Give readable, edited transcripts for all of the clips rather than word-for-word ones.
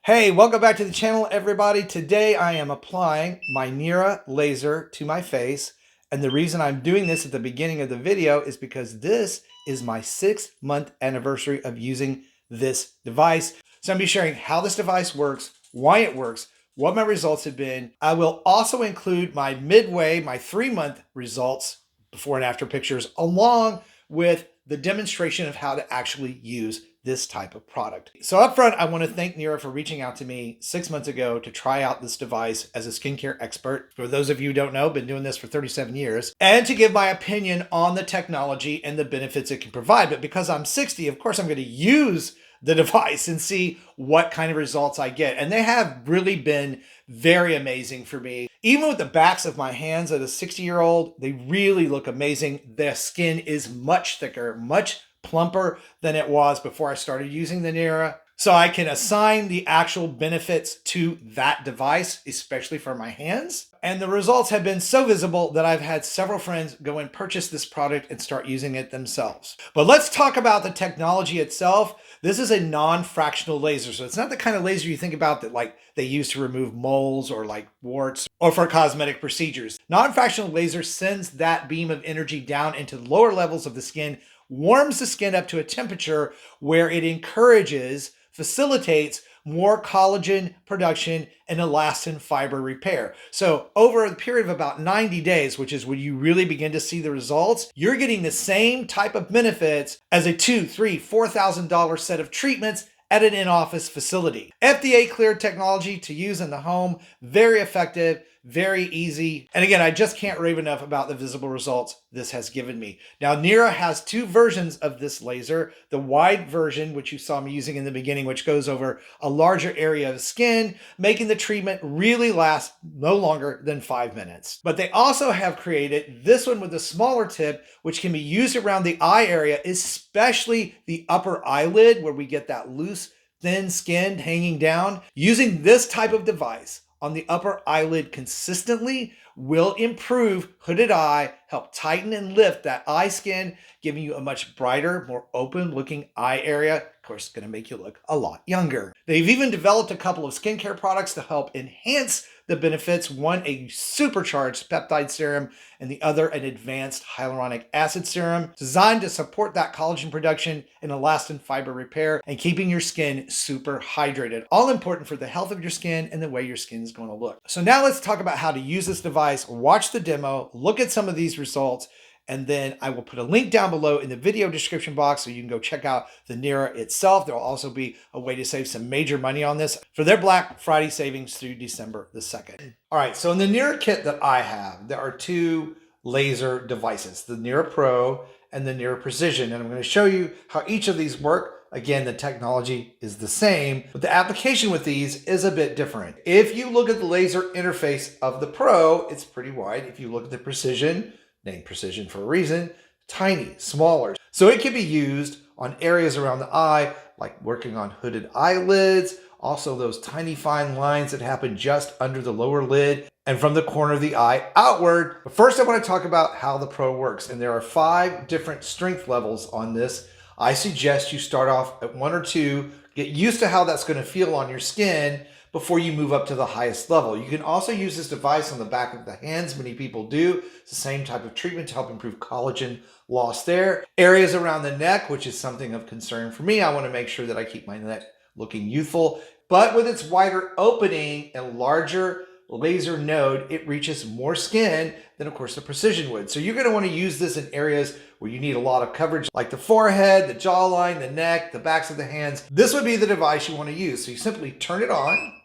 Hey, welcome back to the channel, everybody. Today I am applying my NIRA laser to my face. And the reason I'm doing this at the beginning of the video is because this is my 6-month anniversary of using this device. So I'm going to be sharing how this device works, why it works, what my results have been. I will also include my midway, my 3-month results, before and after pictures, along with the demonstration of how to actually use this type of product. So up front, I want to thank NIRA for reaching out to me 6 months ago to try out this device as a skincare expert. For those of you who don't know, been doing this for 37 years, and to give my opinion on the technology and the benefits it can provide. But because I'm 60, of course, I'm going to use the device and see what kind of results I get. And they have really been very amazing for me. Even with the backs of my hands at a 60-year-old, they really look amazing. The skin is much thicker, much plumper than it was before I started using the NIRA. So I can assign the actual benefits to that device, especially for my hands. And the results have been so visible that I've had several friends go and purchase this product and start using it themselves. But let's talk about the technology itself. This is a non-fractional laser. So it's not the kind of laser you think about that like they use to remove moles or like warts or for cosmetic procedures. Non-fractional laser sends that beam of energy down into the lower levels of the skin, warms the skin up to a temperature where it facilitates more collagen production and elastin fiber repair. So over the period of about 90 days, which is when you really begin to see the results, you're getting the same type of benefits as a $2,000, $3,000, $4,000 set of treatments at an in-office facility. FDA cleared technology to use in the home, very effective, very easy. And again, I just can't rave enough about the visible results this has given me. Now, NIRA has 2 versions of this laser. The wide version, which you saw me using in the beginning, which goes over a larger area of skin, making the treatment really last no longer than 5 minutes. But they also have created this one with a smaller tip, which can be used around the eye area, especially the upper eyelid, where we get that loose, thin skin hanging down. Using this type of device on the upper eyelid consistently will improve hooded eye, help tighten and lift that eye skin, giving you a much brighter, more open looking eye area. Of course, it's going to make you look a lot younger. They've even developed a couple of skincare products to help enhance the benefits. One, a supercharged peptide serum, and the other, an advanced hyaluronic acid serum designed to support that collagen production and elastin fiber repair and keeping your skin super hydrated. All important for the health of your skin and the way your skin is going to look. So now let's talk about how to use this device, watch the demo, look at some of these results, and then I will put a link down below in the video description box so you can go check out the NIRA itself. There will also be a way to save some major money on this for their Black Friday savings through December the 2nd. All right, so in the NIRA kit that I have, there are 2 laser devices, the NIRA Pro and the NIRA Precision. And I'm going to show you how each of these work. Again, the technology is the same, but the application with these is a bit different. If you look at the laser interface of the Pro, it's pretty wide. If you look at the Precision, named Precision for a reason, tiny, smaller. So it can be used on areas around the eye, like working on hooded eyelids, also those tiny fine lines that happen just under the lower lid and from the corner of the eye outward. But first I want to talk about how the Pro works. And there are 5 different strength levels on this. I suggest you start off at 1 or 2, get used to how that's going to feel on your skin before you move up to the highest level. You can also use this device on the back of the hands. Many people do. It's the same type of treatment to help improve collagen loss there. Areas around the neck, which is something of concern for me. I want to make sure that I keep my neck looking youthful. But with its wider opening and larger laser node, it reaches more skin than, of course, the Precision would. So you're going to want to use this in areas where you need a lot of coverage, like the forehead, the jawline, the neck, the backs of the hands. This would be the device you want to use. So you simply turn it on.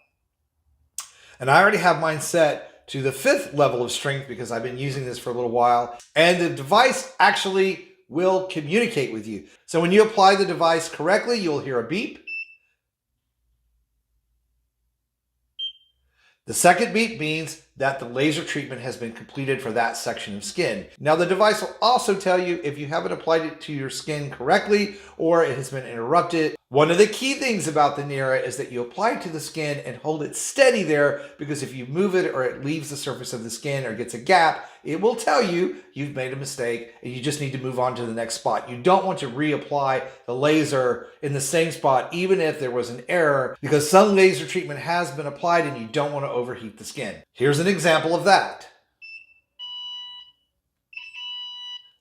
And I already have mine set to the 5th level of strength because I've been using this for a little while. And the device actually will communicate with you. So when you apply the device correctly, you'll hear a beep. The second beep means that the laser treatment has been completed for that section of skin. Now the device will also tell you if you haven't applied it to your skin correctly or it has been interrupted One of the key things about the NIRA is that you apply it to the skin and hold it steady there, because if you move it or it leaves the surface of the skin or gets a gap, it will tell you you've made a mistake and you just need to move on to the next spot. You don't want to reapply the laser in the same spot, even if there was an error, because some laser treatment has been applied and you don't want to overheat the skin. Here's an example of that.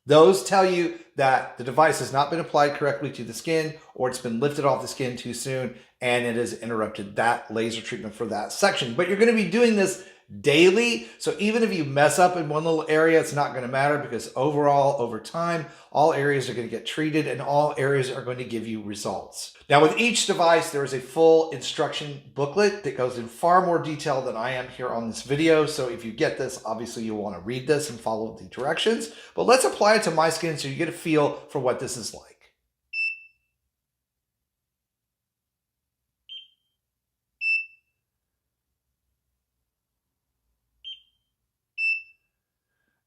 Those tell you that the device has not been applied correctly to the skin, or it's been lifted off the skin too soon and it has interrupted that laser treatment for that section. But you're going to be doing this daily, so even if you mess up in one little area, it's not going to matter, because overall, over time, all areas are going to get treated and all areas are going to give you results. Now, with each device, there is a full instruction booklet that goes in far more detail than I am here on this video. So if you get this, obviously you'll want to read this and follow the directions. But let's apply it to my skin so you get a feel for what this is like.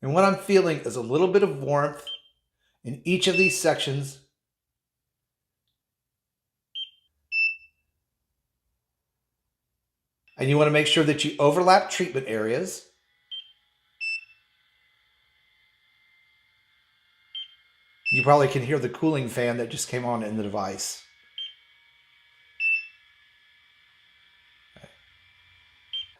And what I'm feeling is a little bit of warmth in each of these sections. And you want to make sure that you overlap treatment areas. You probably can hear the cooling fan that just came on in the device.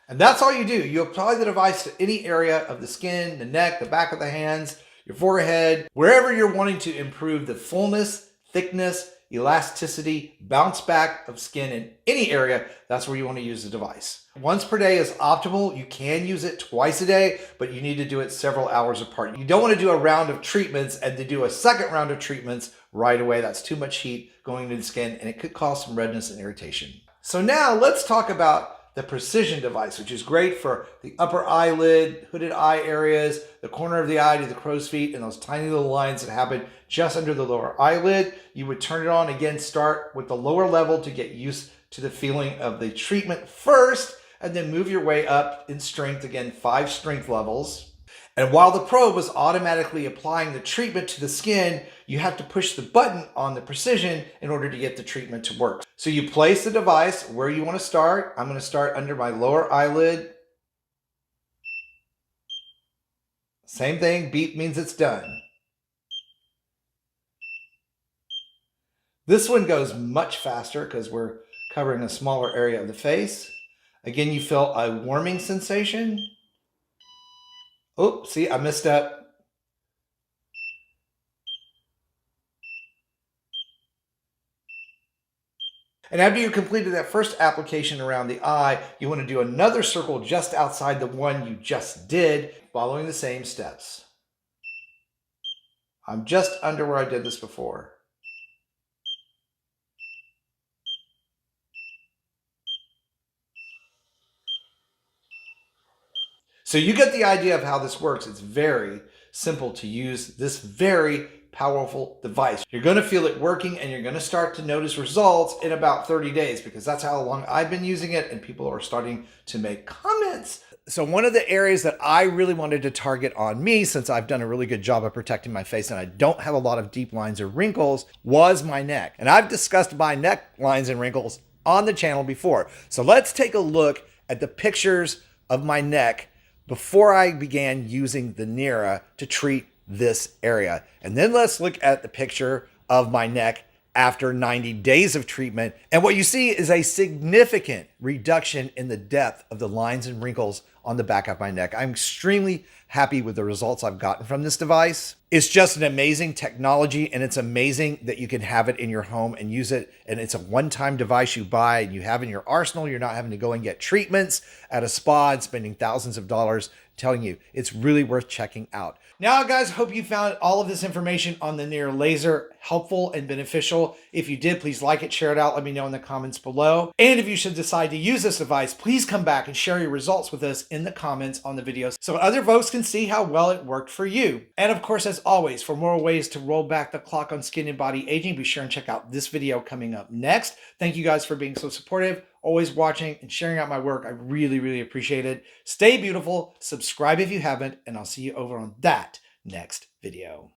And that's all you do. You apply the device to any area of the skin, the neck, the back of the hands, your forehead, wherever you're wanting to improve the fullness, thickness, elasticity, bounce back of skin in any area. That's where you want to use the device. Once per day is optimal. You can use it twice a day, but you need to do it several hours apart. You don't want to do a round of treatments and to do a second round of treatments right away. That's too much heat going into the skin and it could cause some redness and irritation. So now let's talk about the precision device, which is great for the upper eyelid, hooded eye areas, the corner of the eye to the crow's feet, and those tiny little lines that happen just under the lower eyelid. You would turn it on. Again, start with the lower level to get used to the feeling of the treatment first, and then move your way up in strength. Again, 5 strength levels. And while the probe is automatically applying the treatment to the skin, you have to push the button on the precision in order to get the treatment to work. So you place the device where you want to start. I'm going to start under my lower eyelid. Same thing, beep means it's done. This one goes much faster because we're covering a smaller area of the face. Again, you feel a warming sensation. Oh, see, I messed up. And after you completed that first application around the eye, you want to do another circle just outside the one you just did, following the same steps. I'm just under where I did this before. So you get the idea of how this works. It's very simple to use this very powerful device. You're going to feel it working and you're going to start to notice results in about 30 days, because that's how long I've been using it and people are starting to make comments. So one of the areas that I really wanted to target on me, since I've done a really good job of protecting my face and I don't have a lot of deep lines or wrinkles, was my neck. And I've discussed my neck lines and wrinkles on the channel before. So let's take a look at the pictures of my neck before I began using the NIRA to treat this area. And then let's look at the picture of my neck after 90 days of treatment. And what you see is a significant reduction in the depth of the lines and wrinkles on the back of my neck. I'm extremely happy with the results I've gotten from this device. It's just an amazing technology, and it's amazing that you can have it in your home and use it. And it's a one-time device you buy and you have in your arsenal. You're not having to go and get treatments at a spa and spending thousands of dollars. I'm telling you, it's really worth checking out. Now, guys, hope you found all of this information on the NIRA laser helpful and beneficial. If you did, please like it, share it out, let me know in the comments below. And if you should decide to use this device, please come back and share your results with us in the comments on the videos so other folks can see how well it worked for you. And of course, as always, for more ways to roll back the clock on skin and body aging, be sure and check out this video coming up next. Thank you guys for being so supportive, always watching and sharing out my work. I really, really appreciate it. Stay beautiful, subscribe if you haven't, and I'll see you over on that next video.